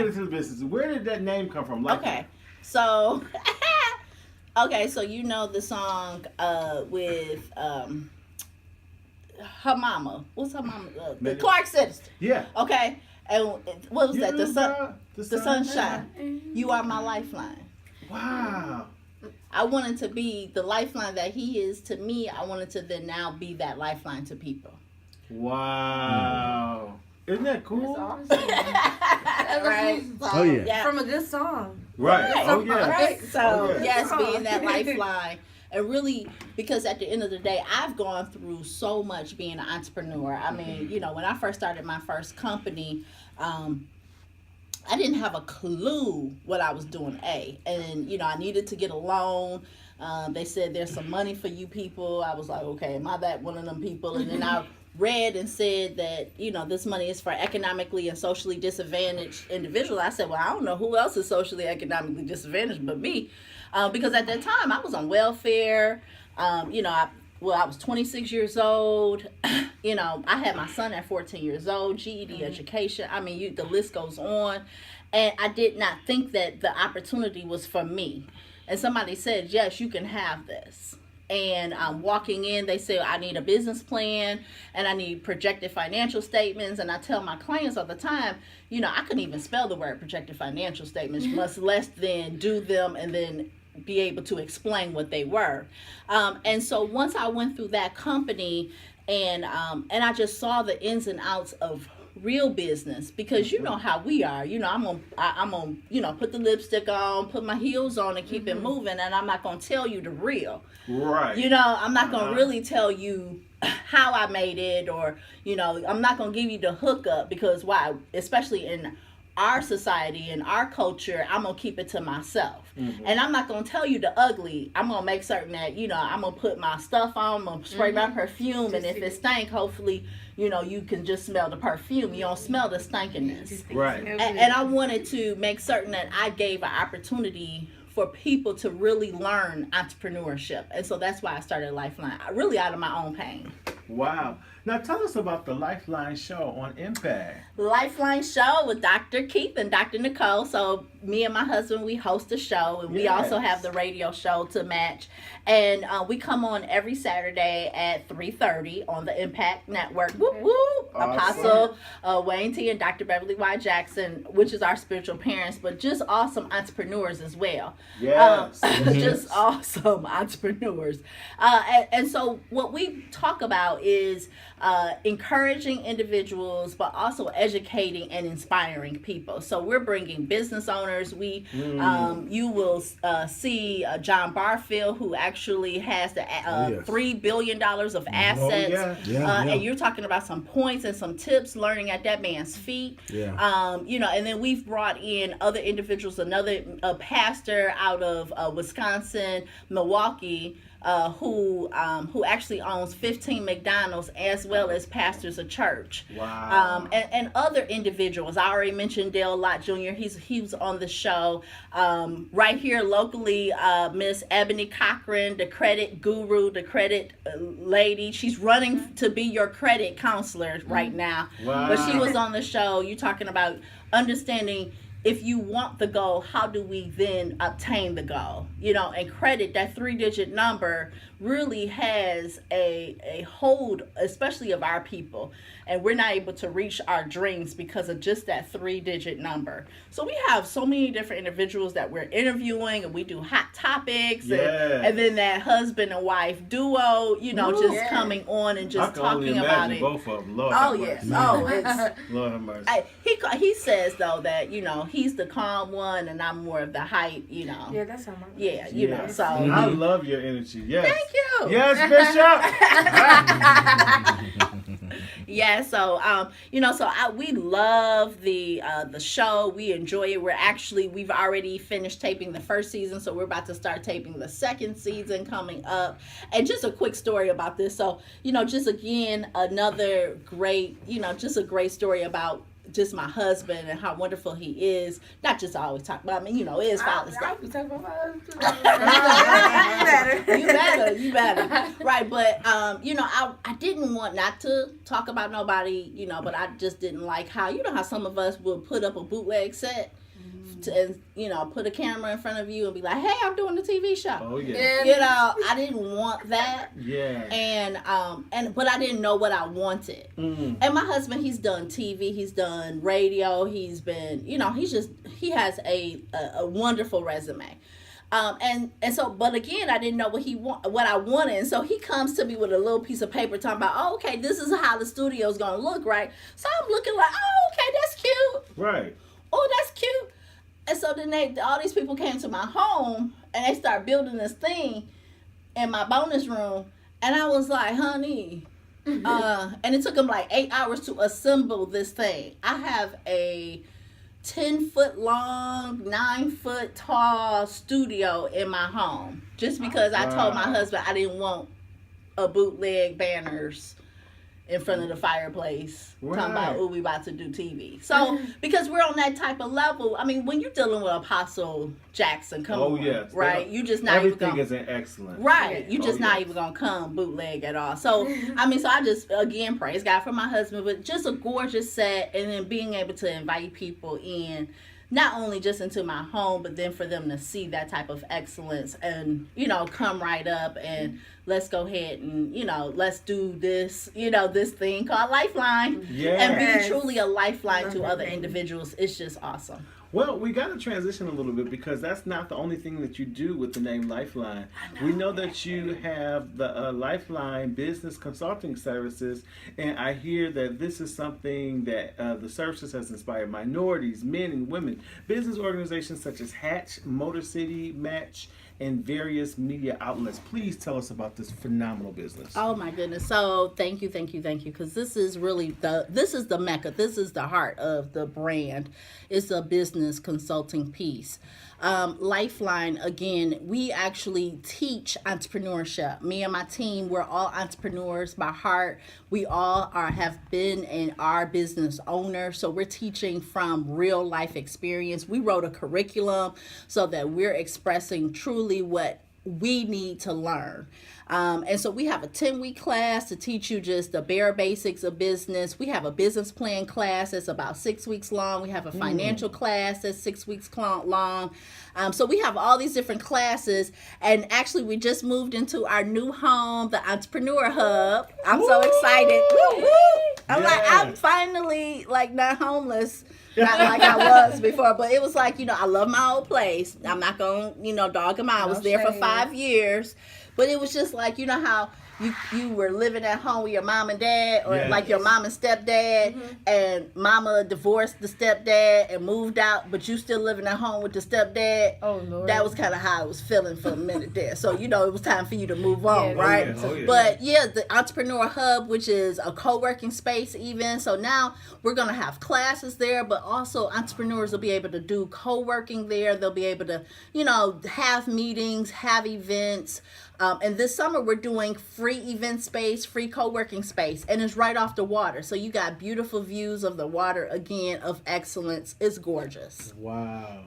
get into the business. Where did that name come from? Okay, so so you know the song with her mama. What's her mama? The Clark Sisters. Yeah. Okay, and what was that? The sunshine. You are my lifeline. Wow. I wanted to be the lifeline that he is to me. I wanted to then now be that lifeline to people. Wow. Isn't that cool? That's awesome. Right. Oh yeah. From a good song. Right. Oh yeah. Right. So yeah. yes, being that lifeline. And really, because at the end of the day, I've gone through so much being an entrepreneur. I mean, you know, when I first started my first company, I didn't have a clue what I was doing, and, you know, I needed to get a loan. They said there's some money for you people. I was like, okay, am I that one of them people? And then I read and said that, you know, this money is for economically and socially disadvantaged individuals. I said, well, I don't know who else is socially economically disadvantaged but me, because at that time I was on welfare. You know, I was 26 years old. You know, I had my son at 14 years old, GED education. I mean, the list goes on. And I did not think that the opportunity was for me. And somebody said, yes, you can have this. And walking in, they say, I need a business plan and I need projected financial statements. And I tell my clients all the time, you know, I couldn't even spell the word projected financial statements, much less than do them and then be able to explain what they were. And so once I went through that company and I just saw the ins and outs of real business, because you know how we are. You know, I'm gonna you know, put the lipstick on, put my heels on, and keep it moving. And I'm not gonna tell you the real. Right. You know, I'm not gonna really tell you how I made it, or, you know, I'm not gonna give you the hookup, because why? Especially in our society and our culture, I'm gonna keep it to myself. And I'm not gonna tell you the ugly. I'm gonna make certain that, you know, I'm gonna put my stuff on, I'm gonna spray my perfume, and if it stank, hopefully, you know, you can just smell the perfume. You don't smell the stinkiness. Right. And I wanted to make certain that I gave an opportunity for people to really learn entrepreneurship. And so that's why I started Lifeline, really out of my own pain. Wow. Now tell us about the Lifeline show on Impact. Lifeline show with Dr. Keith and Dr. Nicole. So me and my husband, we host a show, and we also have the radio show to match. And we come on every Saturday at 3:30 on the Impact Network. Whoop, whoop. Awesome. Apostle Wayne T. and Dr. Beverly Y. Jackson, which is our spiritual parents, but just awesome entrepreneurs as well. Yes. Just awesome entrepreneurs. And so what we talk about is encouraging individuals, but also educating and inspiring people. So we're bringing business owners. You will see John Barfield, who actually has the $3 billion of assets. And you're talking about some points and some tips, learning at that man's feet. You know, and then we've brought in other individuals, another pastor out of Wisconsin, Milwaukee, who actually owns 15 McDonald's, as well as pastors a church. Wow. And other individuals. I already mentioned Dale Lott Jr. He was on the show. Right here locally, Miss Ebony Cochran, the credit guru, the credit lady. She's running to be your credit counselor right now. Wow. But she was on the show. You're talking about understanding, if you want the goal, how do we then obtain the goal? You know, and credit, that 3-digit number, really has a hold, especially of our people. And we're not able to reach our dreams because of just that 3-digit number. So we have so many different individuals that we're interviewing, and we do hot topics. And then that husband and wife duo, you know, just coming on and just talking about it. Both of them. Lord Oh, have yes. mercy. Oh, it's... Lord have mercy. He says, though, that, you know, he's the calm one and I'm more of the hype, you know. Yeah, that's how my you know, so. I love your energy. Yes. Thank you. Yes, Bishop. Yeah, so you know, so we love the show. We enjoy it. We've already finished taping the first season, so we're about to start taping the second season coming up. And just a quick story about this. So, you know, just again, another great, you know, just a great story about just my husband and how wonderful he is. Not just I always talk about, I mean, it is Father's Day. I was talking about my husband. You better. Right, but, I didn't want not to talk about nobody, but I just didn't like how some of us will put up a bootleg set and put a camera in front of you and be like, hey, I'm doing a TV show. Oh yeah. I didn't want that. Yeah. But I didn't know what I wanted. And my husband, he's done TV, he's done radio, he's been, he has a wonderful resume. But again, I didn't know what I wanted. And so he comes to me with a little piece of paper talking about, oh, okay, this is how the studio's going to look, right? So I'm looking like, oh, okay, that's cute. Right. Oh, that's cute. And so then all these people came to my home and they started building this thing in my bonus room. And I was like, honey, and it took them like 8 hours to assemble this thing. I have a 10-foot long, 9-foot tall studio in my home just because I told my husband I didn't want a bootleg banners in front of the fireplace talking about, oh, we about to do TV. So, because we're on that type of level, I mean, when you're dealing with Apostle Jackson, yes. Right? You just not even everything is an excellent. Right. You just not even going to come bootleg at all. So, so I just, again, praise God for my husband, but just a gorgeous set, and then being able to invite people in, not only just into my home, but then for them to see that type of excellence and, come right up and let's go ahead and, let's do this, this thing called Lifeline. Yes. And be truly a lifeline to other individuals. It's just awesome. Well, we got to transition a little bit because that's not the only thing that you do with the name Lifeline. We know that you have the Lifeline Business Consulting Services, and I hear that this is something that the services has inspired minorities, men and women, business organizations such as Hatch, Motor City, Match, and various media outlets. Please tell us about this phenomenal business. Oh my goodness. So thank you, because this is really this is the mecca. This is the heart of the brand. It's a business consulting piece. Lifeline, again, we actually teach entrepreneurship. Me and my team, we're all entrepreneurs by heart. We all have been and are business owners. So we're teaching from real life experience. We wrote a curriculum so that we're expressing truly what we need to learn. And so we have a 10-week class to teach you just the bare basics of business. We have a business plan class that's about 6 weeks long. We have a financial class that's 6 weeks long. So we have all these different classes. And actually, we just moved into our new home, the Entrepreneur Hub. I'm so excited. I'm finally not homeless. Not like I was before, but it was like, I love my old place. I'm not going to, dog them out. I was there for 5 years. But it was just like, how you were living at home with your mom and dad, or like your mom and stepdad, and mama divorced the stepdad and moved out, but you still living at home with the stepdad. Oh, Lord. That was kind of how I was feeling for a minute there. So, it was time for you to move on, right? Oh, yeah. But the Entrepreneur Hub, which is a co-working space even. So now we're going to have classes there, but also entrepreneurs will be able to do co-working there. They'll be able to, have meetings, have events. And this summer we're doing free event space, free co-working space, and it's right off the water. So you got beautiful views of the water, again, of excellence. It's gorgeous. Wow.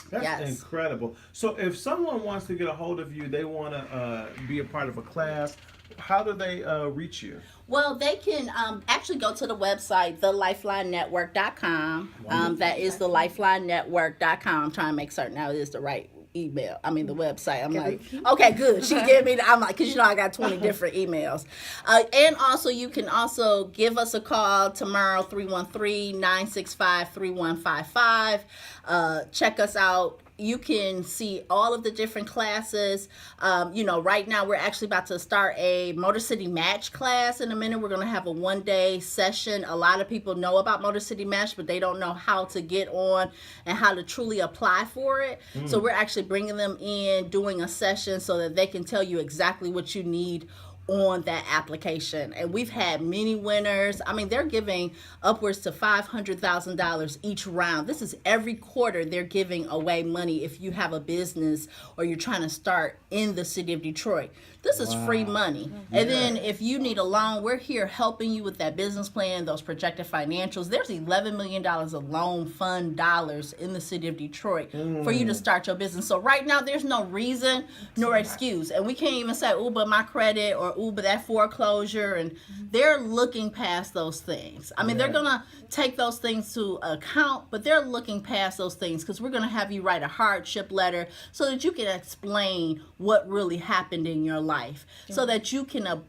That's incredible. So if someone wants to get a hold of you, they want to be a part of a class, how do they reach you? Well, they can actually go to the website, thelifelinenetwork.com. That is thelifelinenetwork.com. I'm trying to make certain now it is the right email. The website. I'm like, okay, good. She gave me I'm like, because I got 20 different emails. And also, you can also give us a call tomorrow, 313-965-3155. Check us out. You can see all of the different classes. Right now we're actually about to start a Motor City Match class in a minute. We're going to have a 1-day session. A lot of people know about Motor City Match, but they don't know how to get on and how to truly apply for it. So we're actually bringing them in, doing a session so that they can tell you exactly what you need, on that application. And we've had many winners. I mean, they're giving upwards to $500,000 each round. This is every quarter they're giving away money if you have a business or you're trying to start in the city of Detroit. This is free money. And then if you need a loan, we're here helping you with that business plan, those projected financials. There's $11 million of loan fund dollars in the city of Detroit for you to start your business. So right now, there's no reason nor excuse. And we can't even say, oh, but my credit, or oh, but that foreclosure. And they're looking past those things. I mean, they're going to take those things to account, but they're looking past those things because we're going to have you write a hardship letter so that you can explain what really happened in your life, so that you can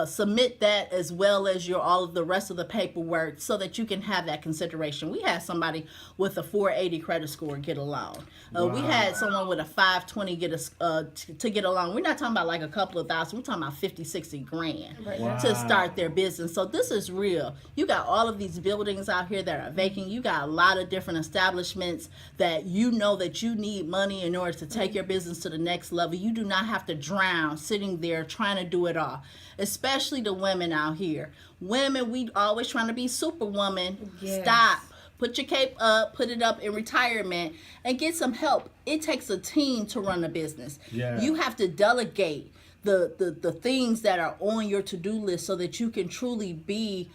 submit that as well as your all of the rest of the paperwork, so that you can have that consideration. We had somebody with a 480 credit score get a loan. We had someone with a 520 get to get a loan. We're not talking about like a couple of thousand. We're talking about 50, 60 grand to start their business. So this is real. You got all of these buildings out here that are vacant. You got a lot of different establishments that you know that you need money in order to take your business to the next level. You do not have to drown sitting there trying to do it all. Especially the women out here. Women, we always trying to be superwoman. Yes. Stop. Put your cape up, put it up in retirement, and get some help. It takes a team to run a business. Yeah. You have to delegate the things that are on your to-do list so that you can truly be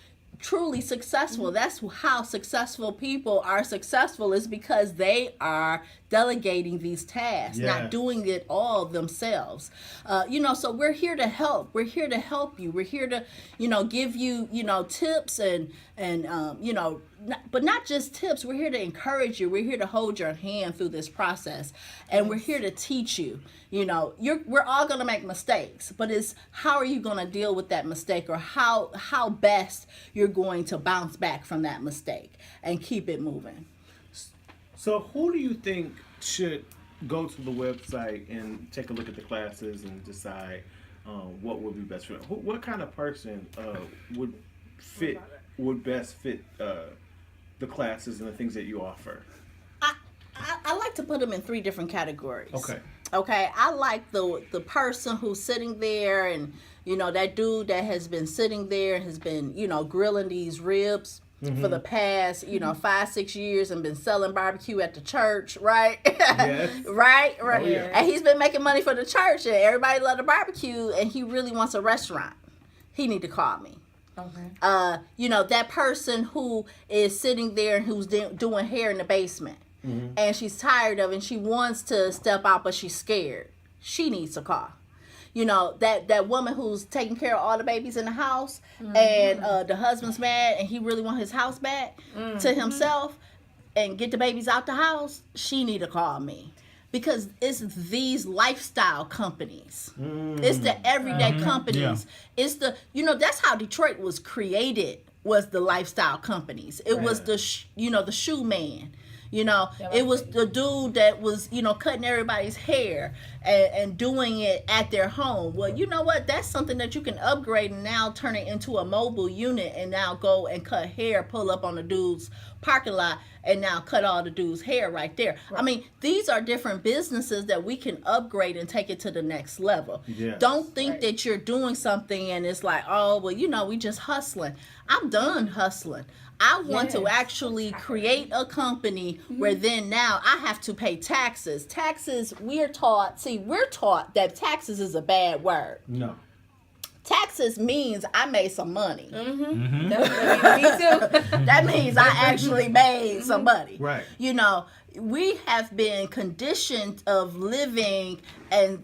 successful. That's how successful people are successful, is because they are delegating these tasks, not doing it all themselves. So we're here to help. We're here to help you. We're here to, give you, tips and but not just tips. We're here to encourage you. We're here to hold your hand through this process, and we're here to teach you. We're all going to make mistakes, but it's how are you going to deal with that mistake, or how best you're going to bounce back from that mistake and keep it moving. So who do you think should go to the website and take a look at the classes and decide what would be best for them? What kind of person would best fit the classes and the things that you offer? I like to put them in 3 different categories. Okay, I like the person who's sitting there, and that dude that has been sitting there and has been grilling these ribs for the past 5-6 years and been selling barbecue at the church, right? Yes. right. Oh, yeah. And he's been making money for the church, and everybody love the barbecue, and he really wants a restaurant. He need to call me. Okay. That person who is sitting there and who's doing hair in the basement. And she's tired of it, and she wants to step out, but she's scared. She needs a car. That woman who's taking care of all the babies in the house, and the husband's mad, and he really wants his house back to himself and get the babies out the house. She need to call me, because it's these lifestyle companies. It's the everyday companies. It's the that's how Detroit was created, was the lifestyle companies. It was the the shoe man. It was the dude that was, cutting everybody's hair and doing it at their home. Well, you know what? That's something that you can upgrade and now turn it into a mobile unit, and now go and cut hair, pull up on the dude's parking lot, and now cut all the dude's hair right there. Right. I mean, these are different businesses that we can upgrade and take it to the next level. Yes. Don't think that you're doing something and it's like, oh, well, we just hustling. I'm done hustling. I want to actually create a company where then now I have to pay taxes. Taxes, we're taught that taxes is a bad word. No. Taxes means I made some money. Me too. That means I actually made some money. Right. We have been conditioned of living and,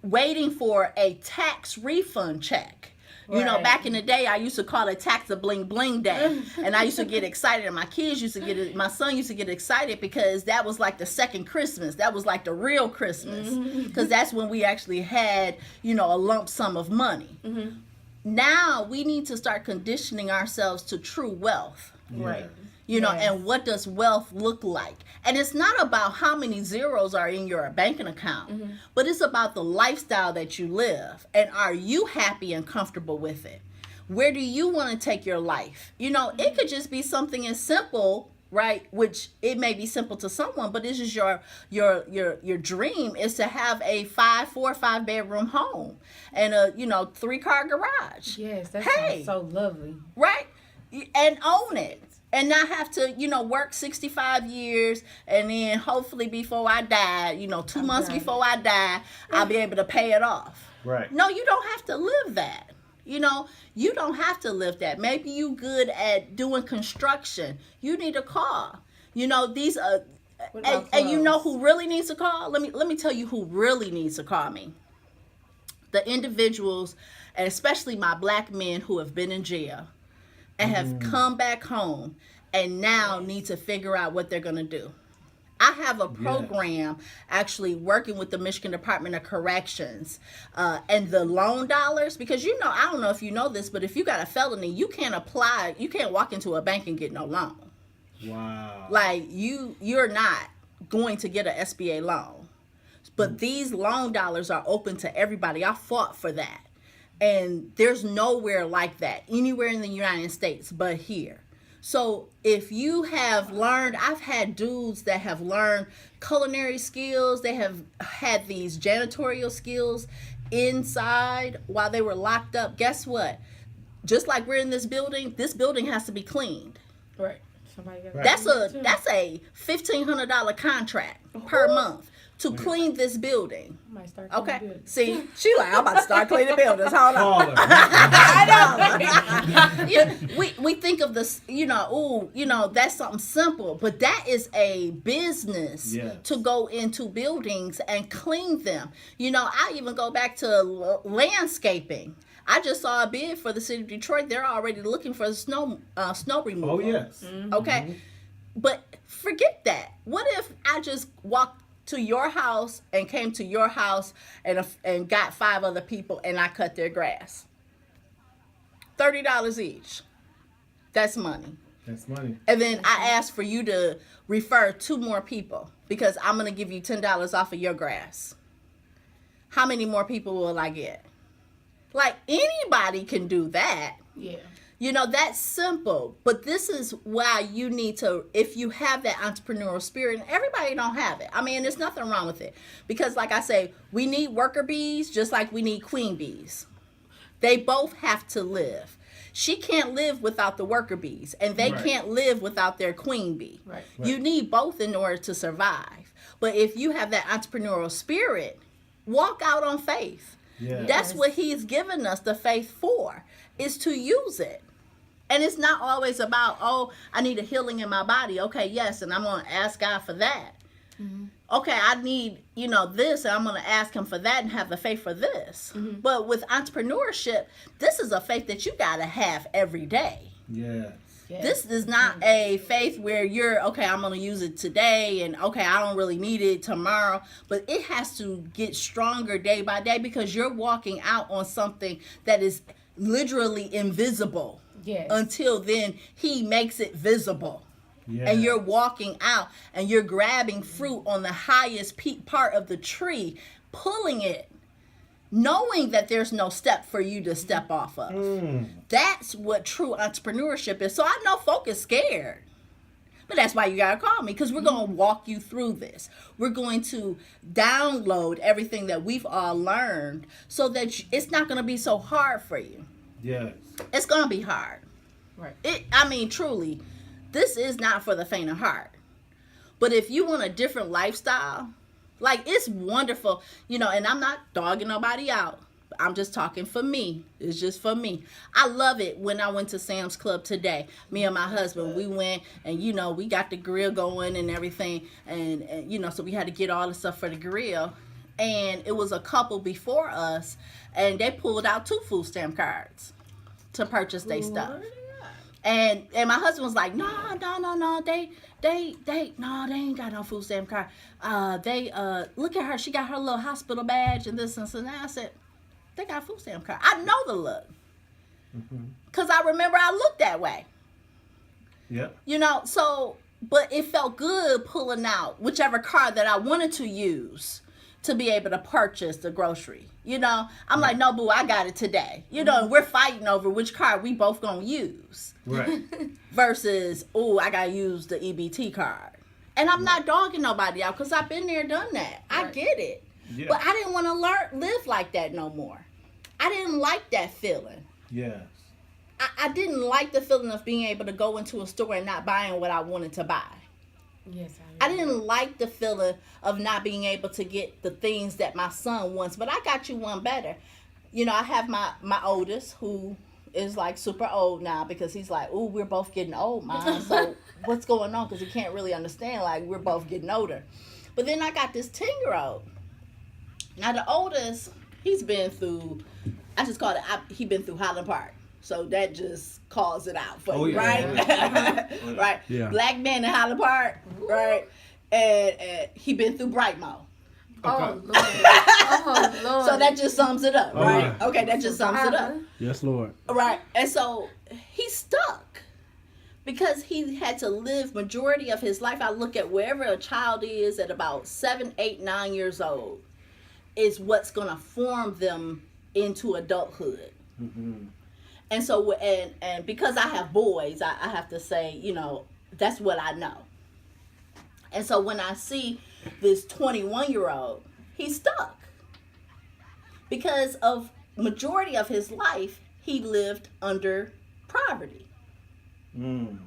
waiting for a tax refund check. Back in the day, I used to call it tax a bling bling day. And I used to get excited. And my son used to get excited because that was like the second Christmas. That was like the real Christmas. Because that's when we actually had, a lump sum of money. Now we need to start conditioning ourselves to true wealth. Right. And what does wealth look like? And it's not about how many zeros are in your banking account, but it's about the lifestyle that you live. And are you happy and comfortable with it? Where do you want to take your life? It could just be something as simple right? Which it may be simple to someone, but this is your dream is to have a 4 or 5 bedroom home and a 3-car garage. Yes, that sounds so lovely. Right? And own it. And not have to, work 65 years and then hopefully before I die, 2 months before I die, I'll be able to pay it off. Right. No, you don't have to live that. You don't have to live that. Maybe you good at doing construction. You need a car. These are, and you know who really needs a car? Let me tell you who really needs to call me. The individuals, and especially my black men who have been in jail and have come back home and now need to figure out what they're going to do. I have a program actually working with the Michigan Department of Corrections and the loan dollars, because I don't know if you know this, but if you got a felony, you can't walk into a bank and get no loan. Wow. Like you're not going to get an SBA loan. But these loan dollars are open to everybody. I fought for that. And there's nowhere like that anywhere in the United States but here. So if you have learned, I've had dudes that have learned culinary skills. They have had these janitorial skills inside while they were locked up. Guess what? Just like we're in this building has to be cleaned. Right. That's a $1,500 contract per month to clean this building. I might start okay. See, she like, I'm about to start cleaning buildings. Hold on. We think of this, that's something simple, but that is a business to go into buildings and clean them. I even go back to landscaping. I just saw a bid for the city of Detroit. They're already looking for the snow removal. Oh, yes. Mm-hmm. Okay. But forget that. What if I just walked to your house and came to your house and got 5 other people and I cut their grass? $30 each. That's money. That's money. And then I asked for you to refer 2 more people because I'm going to give you $10 off of your grass. How many more people will I get? Like, anybody can do that. Yeah. That's simple. But this is why you need to, if you have that entrepreneurial spirit, and everybody don't have it. I mean, there's nothing wrong with it. Because like I say, we need worker bees just like we need queen bees. They both have to live. She can't live without the worker bees, and they can't live without their queen bee. Right. You need both in order to survive. But if you have that entrepreneurial spirit, walk out on faith. Yeah. That's what he's given us the faith for, is to use it. And it's not always about, I need a healing in my body. Okay, yes, and I'm going to ask God for that. Mm-hmm. Okay, I need, this, and I'm going to ask him for that and have the faith for this. Mm-hmm. But with entrepreneurship, this is a faith that you got to have every day. Yes. Yes. This is not a faith where you're, okay, I'm going to use it today, and okay, I don't really need it tomorrow. But it has to get stronger day by day because you're walking out on something that is literally invisible. Yes. Until then, he makes it visible. Yes. And you're walking out and you're grabbing fruit on the highest peak part of the tree, pulling it, knowing that there's no step for you to step off of. That's what true entrepreneurship is. So I know folk is scared. But that's why you got to call me, because we're going to walk you through this. We're going to download everything that we've all learned so that it's not going to be so hard for you. Yes. It's going to be hard. Right. Truly, this is not for the faint of heart. But if you want a different lifestyle, like, it's wonderful, and I'm not dogging nobody out. I'm just talking for me. It's just for me. I love it when I went to Sam's Club today. Me and my husband, we went and, we got the grill going and everything. And so we had to get all the stuff for the grill. And it was a couple before us, and they pulled out 2 food stamp cards to purchase their stuff. And my husband was like, no, they ain't got no food stamp card. Look at her, she got her little hospital badge and this and so. Now I said, they got a food stamp card. I know the look. Because I remember I looked that way. Yeah. But it felt good pulling out whichever card that I wanted to use. to be able to purchase the grocery. You know, I'm like, no, boo, I got it today. You know, and we're fighting over which card we both gonna use. Right. Versus, oh, I gotta use the EBT card. And I'm not dogging nobody out because I've been there, done that. I get it. Yeah. But I didn't want to live like that no more. I didn't like that feeling. Yes. I didn't like the feeling of being able to go into a store and not buying what I wanted to buy. Yes, I didn't like the feeling of not being able to get the things that my son wants. But I got you one better. You know, I have my oldest who is like super old now because he's like, ooh, we're both getting old, Mom. So what's going on? Because he can't really understand, like, we're both getting older. But then I got this 10-year-old. Now the oldest, he's been through, I just call it, he been through Highland Park. So that just calls it out for you, right? Right. Yeah. Black man in Highland Park, right? And he been through Brightmo. Oh, Lord. Oh, Lord. So that just sums it up, right? yeah. Okay, that just sums it up. Yes, Lord. Right. And so he's stuck because he had to live majority of his life. I look at wherever a child is at about 7, 8, 9 years old is what's going to form them into adulthood. Mm-hmm. And so, and because I have boys, I have to say, you know, that's what I know. And so when I see this 21-year-old, he's stuck. Because of majority of his life, he lived under poverty. Mm.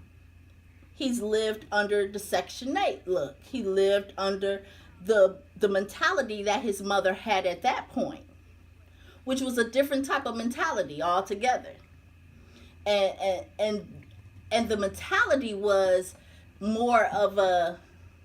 He's lived under the Section 8 look. He lived under the mentality that his mother had at that point, which was a different type of mentality altogether. And the mentality was more of a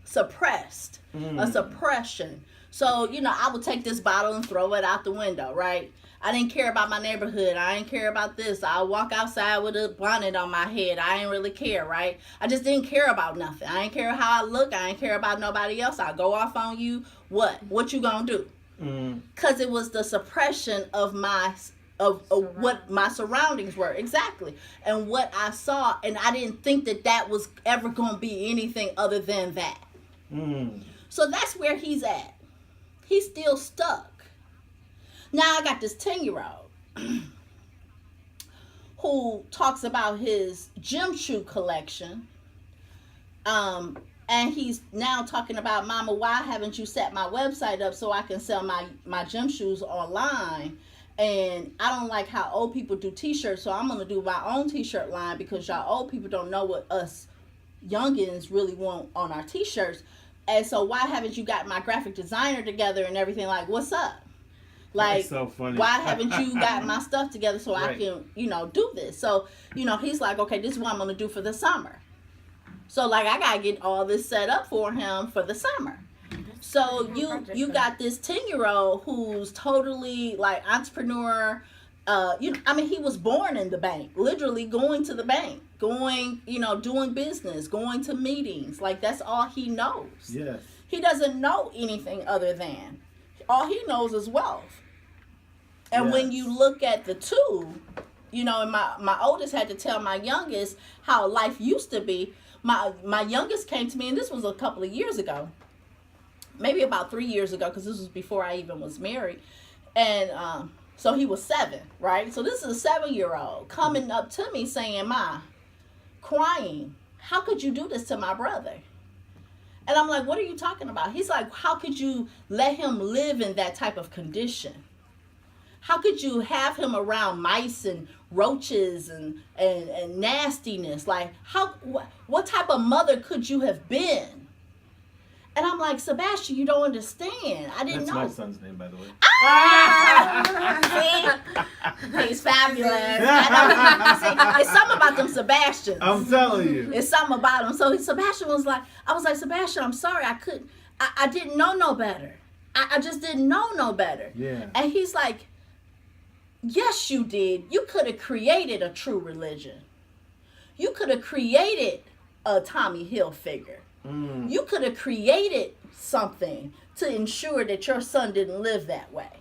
suppressed, a suppression. So, you know, I would take this bottle and throw it out the window, right? I didn't care about my neighborhood. I didn't care about this. I walk outside with a bonnet on my head. I didn't really care, right? I just didn't care about nothing. I didn't care how I look. I didn't care about nobody else. I go off on you. What you gonna do? Because it was the suppression of what my surroundings were, exactly, and what I saw, and I didn't think that was ever gonna be anything other than that. So that's where he's at. He's still stuck. Now I got this 10-year-old who talks about his gym shoe collection. And he's now talking about, Mama, why haven't you set my website up so I can sell my gym shoes online? And I don't like how old people do t-shirts, so I'm going to do my own t-shirt line because y'all old people don't know what us youngins really want on our t-shirts. And so why haven't you got my graphic designer together and everything? Like, what's up? Like, that's so funny. Why haven't you got my stuff together so Right. I can, you know, do this? So, you know, he's like, okay, this is what I'm going to do for the summer. So, like, I got to get all this set up for him for the summer. So you got this 10-year-old who's totally, like, entrepreneur. He was born in the bank, literally going to the bank, going, you know, doing business, going to meetings. Like, that's all he knows. Yes. He doesn't know anything other than, all he knows is wealth. And when you look at the two, you know, and my oldest had to tell my youngest how life used to be. My youngest came to me, and this was a couple of years ago, maybe about 3 years ago, because this was before I even was married. And so he was 7, right? So this is a 7-year-old coming up to me saying, Ma, crying, how could you do this to my brother? And I'm like, what are you talking about? He's like, how could you let him live in that type of condition? How could you have him around mice and roaches and nastiness? Like, what type of mother could you have been? And I'm like, Sebastian, you don't understand. I didn't know. That's my son's name, by the way. See? He's fabulous. See, it's something about them Sebastians. I'm telling you. It's something about him. So Sebastian was like, I was like, Sebastian, I'm sorry. I didn't know no better. I just didn't know no better. Yeah. And he's like, yes, you did. You could have created a true religion. You could have created a Tommy Hilfiger. You could have created something to ensure that your son didn't live that way.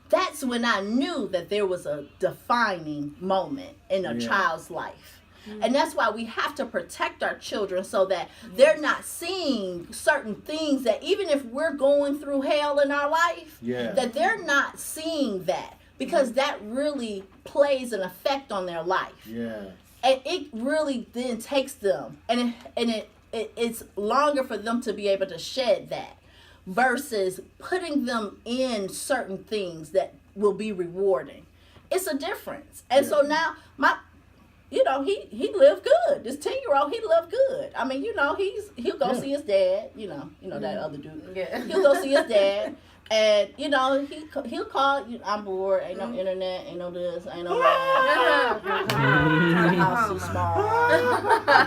That's when I knew that there was a defining moment in a child's life. And that's why we have to protect our children so that they're not seeing certain things that even if we're going through hell in our life, that they're not seeing that, because that really plays an effect on their life. Yeah. And it really then takes them, and it's longer for them to be able to shed that versus putting them in certain things that will be rewarding. It's a difference. And so now he lived good. This 10-year-old, he lived good. I mean, he'll go see his dad, that other dude. Yeah. He'll go see his dad. And he'll call. I'm bored. Ain't no internet. Ain't no this. Ain't no that. The house too small.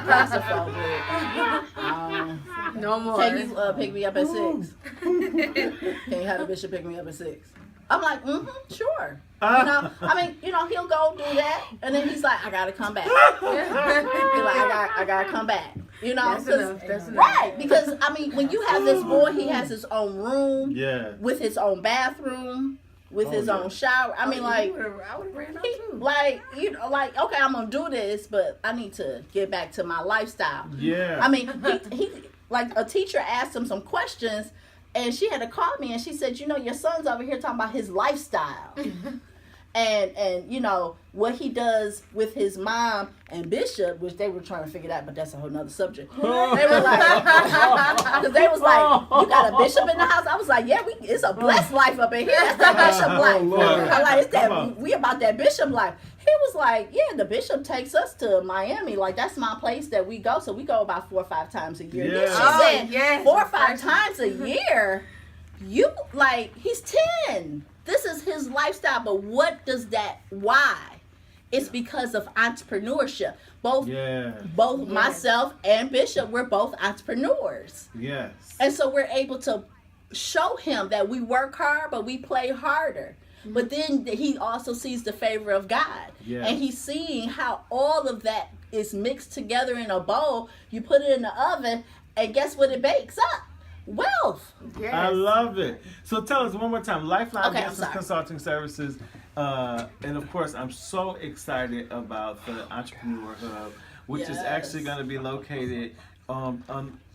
Claustrophobic. No more. Can you pick me up at 6? Can you have the bishop pick me up at 6? I'm like, sure. He'll go do that, and then he's like, I gotta come back. He's like, I gotta come back. That's enough. Right? Because when you have this boy, he has his own room, with his own bathroom, with his own shower. I would have ran out too. Okay, I'm gonna do this, but I need to get back to my lifestyle. Yeah. He like a teacher asked him some questions. And she had to call me, and she said, your son's over here talking about his lifestyle. and what he does with his mom and Bishop, which they were trying to figure out, but that's a whole nother subject. They were like, because they was like, you got a bishop in the house? I was like, yeah, it's a blessed life up in here. That's that bishop life. I'm like, we about that bishop life. He was like, yeah, the bishop takes us to Miami. Like, that's my place that we go. So we go about 4 or 5 times a year. Yeah. She said, 4 or 5 times a year? He's 10. This is his lifestyle. But what does that, why? It's because of entrepreneurship. Both myself and Bishop, we're both entrepreneurs. Yes. And so we're able to show him that we work hard, but we play harder. But then he also sees the favor of God. Yes. And he's seeing how all of that is mixed together in a bowl. You put it in the oven, and guess what it bakes up? Wealth. Yes. I love it. So tell us one more time, Lifeline Okay, Business Consulting Services. And of course, I'm so excited about the Entrepreneur Hub, which is actually going to be located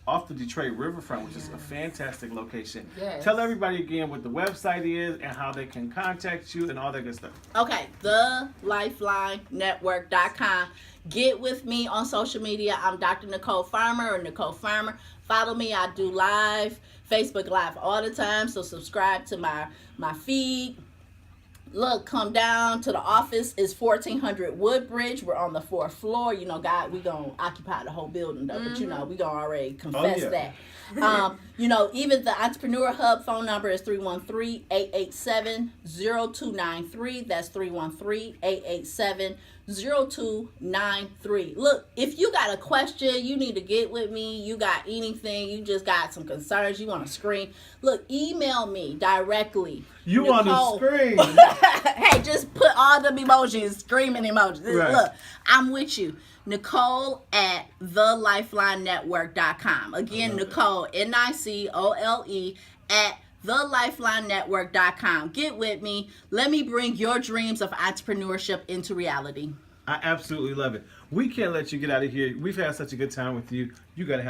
off the Detroit Riverfront, which is a fantastic location. Yes. Tell everybody again what the website is and how they can contact you and all that good stuff. Okay, thelifelinenetwork.com. Get with me on social media. I'm Dr. Nicole Farmer or Nicole Farmer. Follow me. I do Facebook Live all the time, so subscribe to my feed. Look, come down to the office. It's 1400 Woodbridge. We're on the 4th floor. God, we gonna occupy the whole building, though. But we gonna already confess that. Even the Entrepreneur Hub phone number is 313-887-0293. That's 313-887-0293. Look, if you got a question, you need to get with me. You got anything, you just got some concerns, you want to scream. Look, email me directly. You want to scream? Hey, just put all them emojis, screaming emojis. Right. Look, I'm with you. Nicole at thelifelinenetwork.com. Again, Nicole, Nicole at thelifelinenetwork.com. Get with me. Let me bring your dreams of entrepreneurship into reality. I absolutely love it. We can't let you get out of here. We've had such a good time with you. You got to have